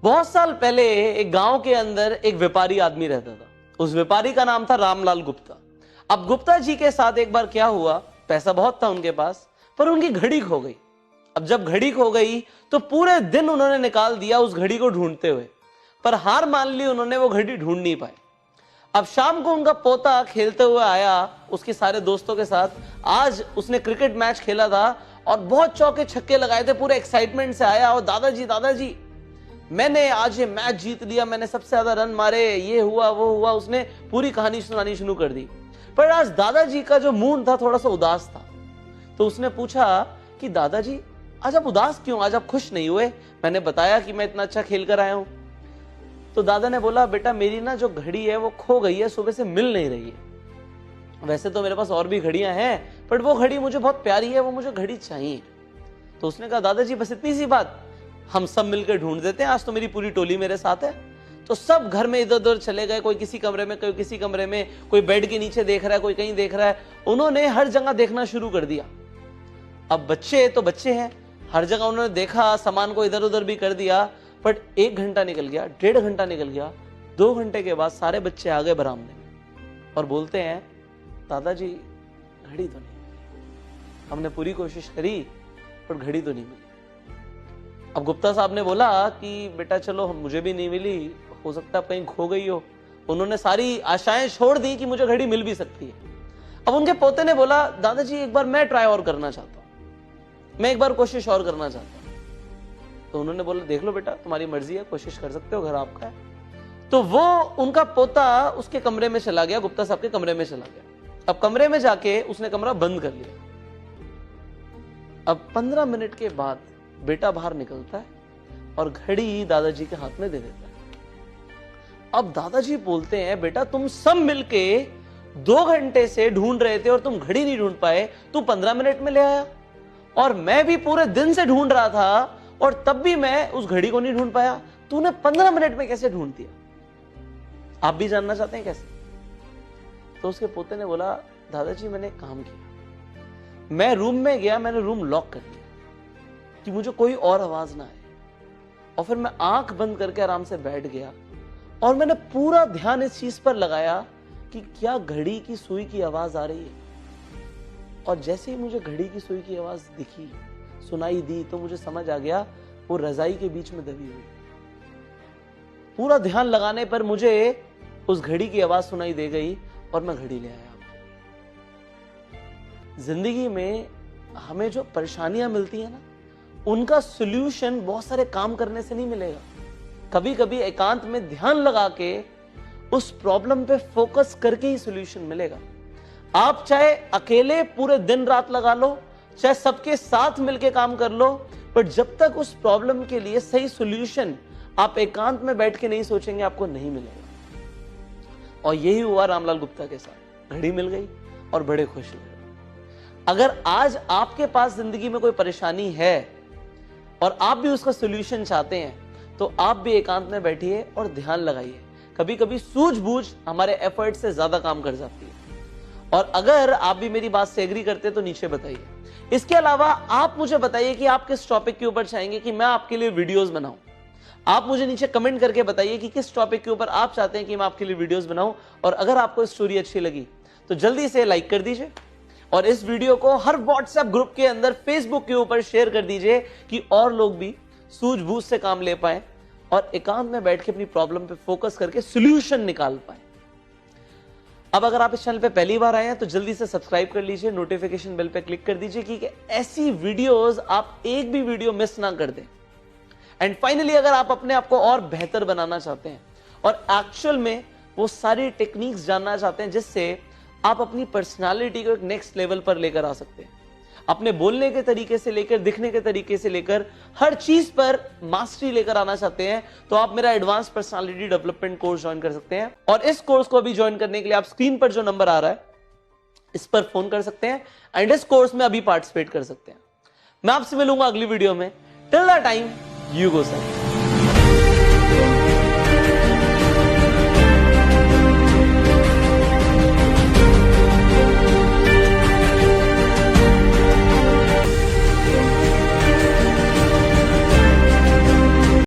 बहुत साल पहले एक गांव के अंदर एक व्यापारी आदमी रहता था। उस व्यापारी का नाम था रामलाल गुप्ता। अब गुप्ता जी के साथ एक बार क्या हुआ, पैसा बहुत था उनके पास, पर उनकी घड़ी खो गई। अब जब घड़ी खो गई तो पूरे दिन उन्होंने निकाल दिया उस घड़ी को ढूंढते हुए, पर हार मान ली उन्होंने, वो घड़ी ढूंढ नहीं पाए। अब शाम को उनका पोता खेलते हुए आया उसके सारे दोस्तों के साथ। आज उसने क्रिकेट मैच खेला था और बहुत चौके छक्के लगाए थे, पूरे एक्साइटमेंट से आया और दादाजी मैंने आज ये मैच जीत लिया, मैंने सबसे ज्यादा रन मारे, ये हुआ वो हुआ। उसने पूरी कहानी सुनानी शुरू कर दी। पर आज दादाजी का जो मूड था थोड़ा सा उदास था। तो उसने पूछा कि दादाजी आज आप उदास क्यों, आज आप खुश नहीं हुए? मैंने बताया कि मैं इतना अच्छा खेल कर आया हूं। तो दादा ने बोला, बेटा मेरी ना जो घड़ी है वो खो गई है, सुबह से मिल नहीं रही है। वैसे तो मेरे पास और भी घड़ियां हैं, पर वो घड़ी मुझे बहुत प्यारी है, वो मुझे घड़ी चाहिए। तो उसने कहा, दादाजी बस इतनी सी बात, हम सब मिलकर ढूंढ देते हैं, आज तो मेरी पूरी टोली मेरे साथ है। तो सब घर में इधर उधर चले गए, कोई किसी कमरे में, कोई किसी कमरे में, कोई बेड के नीचे देख रहा है, कोई कहीं देख रहा है। उन्होंने हर जगह देखना शुरू कर दिया। अब बच्चे तो बच्चे हैं, हर जगह उन्होंने देखा, सामान को इधर उधर भी कर दिया। बट 1 घंटा निकल गया, 1.5 घंटा निकल गया, 2 घंटे के बाद सारे बच्चे आ गए बरामदे में और बोलते हैं, दादाजी घड़ी तो नहीं मिली, हमने पूरी कोशिश करी पर घड़ी तो नहीं मिली। अब गुप्ता साहब ने बोला कि बेटा चलो, मुझे भी नहीं मिली, हो सकता है कहीं खो गई हो। उन्होंने सारी आशाएं छोड़ दी कि मुझे घड़ी मिल भी सकती है। अब उनके पोते ने बोला, दादाजी एक बार मैं ट्राई और करना चाहता हूं, मैं एक बार कोशिश और करना चाहता हूं। तो उन्होंने बोला, देख लो बेटा, तुम्हारी मर्जी है, कोशिश कर सकते हो, घर आपका है। तो वो उनका पोता उसके कमरे में चला गया, गुप्ता साहब के कमरे में चला गया। अब कमरे में जाके उसने कमरा बंद कर लिया। अब 15 मिनट के बाद बेटा बाहर निकलता है और घड़ी दादाजी के हाथ में दे देता है। अब दादाजी बोलते हैं, बेटा तुम सब मिलके 2 घंटे से ढूंढ रहे थे और तुम घड़ी नहीं ढूंढ पाए, तू 15 मिनट में ले आया, और मैं भी पूरे दिन से ढूंढ रहा था और तब भी मैं उस घड़ी को नहीं ढूंढ पाया, तूने 15 मिनट में कैसे ढूंढ दिया? आप भी जानना चाहते हैं कैसे? तो उसके पोते ने बोला, दादाजी मैंने एक काम किया, मैं रूम में गया, मैंने रूम लॉक कर दिया कि मुझे कोई और आवाज ना आए, और फिर मैं आंख बंद करके आराम से बैठ गया और मैंने पूरा ध्यान इस चीज पर लगाया कि क्या घड़ी की सुई की आवाज आ रही है। और जैसे ही मुझे घड़ी की सुई की आवाज दिखी, सुनाई दी, तो मुझे समझ आ गया वो रजाई के बीच में दबी हुई। पूरा ध्यान लगाने पर मुझे उस घड़ी की आवाज सुनाई दे गई और मैं घड़ी ले आया। जिंदगी में हमें जो परेशानियां मिलती है ना, उनका सॉल्यूशन बहुत सारे काम करने से नहीं मिलेगा। कभी कभी एकांत में ध्यान लगा के उस प्रॉब्लम पे फोकस करके ही सॉल्यूशन मिलेगा। आप चाहे अकेले पूरे दिन रात लगा लो, चाहे सबके साथ मिलके काम कर लो, पर जब तक उस प्रॉब्लम के लिए सही सॉल्यूशन आप एकांत में बैठ के नहीं सोचेंगे, आपको नहीं मिलेगा। और यही हुआ रामलाल गुप्ता के साथ। घड़ी मिल गई और बड़े खुश हुए। अगर आज आपके पास जिंदगी में कोई परेशानी है और आप भी उसका सॉल्यूशन चाहते हैं, तो आप भी एकांत में बैठिए और ध्यान लगाइए। कभी कभी सूझबूझ हमारे एफर्ट से ज्यादा काम कर जाती है। और अगर आप भी मेरी बात से एग्री करते हैं तो नीचे बताइए। इसके अलावा आप मुझे बताइए कि आप किस टॉपिक के ऊपर चाहेंगे कि मैं आपके लिए वीडियोस बनाऊं। आप मुझे नीचे कमेंट करके बताइए कि किस टॉपिक के ऊपर आप चाहते हैं कि मैं आपके लिए वीडियोस बनाऊं। और अगर आपको स्टोरी अच्छी लगी तो जल्दी से लाइक कर दीजिए और इस वीडियो को हर व्हाट्सएप ग्रुप के अंदर, फेसबुक के ऊपर शेयर कर दीजिए कि और लोग भी सूझबूझ से काम ले पाए और एकांत में बैठ के अपनी प्रॉब्लम पे फोकस करके सॉल्यूशन निकाल पाए। अब अगर आप इस चैनल पे पहली बार आए हैं तो जल्दी से सब्सक्राइब कर लीजिए, नोटिफिकेशन बेल पे क्लिक कर दीजिए कि ऐसी वीडियोस आप एक भी वीडियो मिस ना कर दें। एंड फाइनली, अगर आप अपने आप को और बेहतर बनाना चाहते हैं और एक्चुअल में वो सारी टेक्निक्स जानना चाहते हैं जिससे आप अपनी पर्सनालिटी को एक नेक्स्ट लेवल पर लेकर आ सकते हैं, अपने बोलने के तरीके से लेकर, दिखने के तरीके से लेकर, हर चीज पर मास्टरी लेकर आना चाहते हैं, तो आप मेरा advance personality development course join कर सकते हैं। और इस कोर्स को अभी ज्वाइन करने के लिए आप स्क्रीन पर जो नंबर आ रहा है इस पर फोन कर सकते हैं एंड इस कोर्स में अभी पार्टिसिपेट कर सकते हैं। मैं आपसे मिलूंगा अगली वीडियो में। Till the time, you go sir.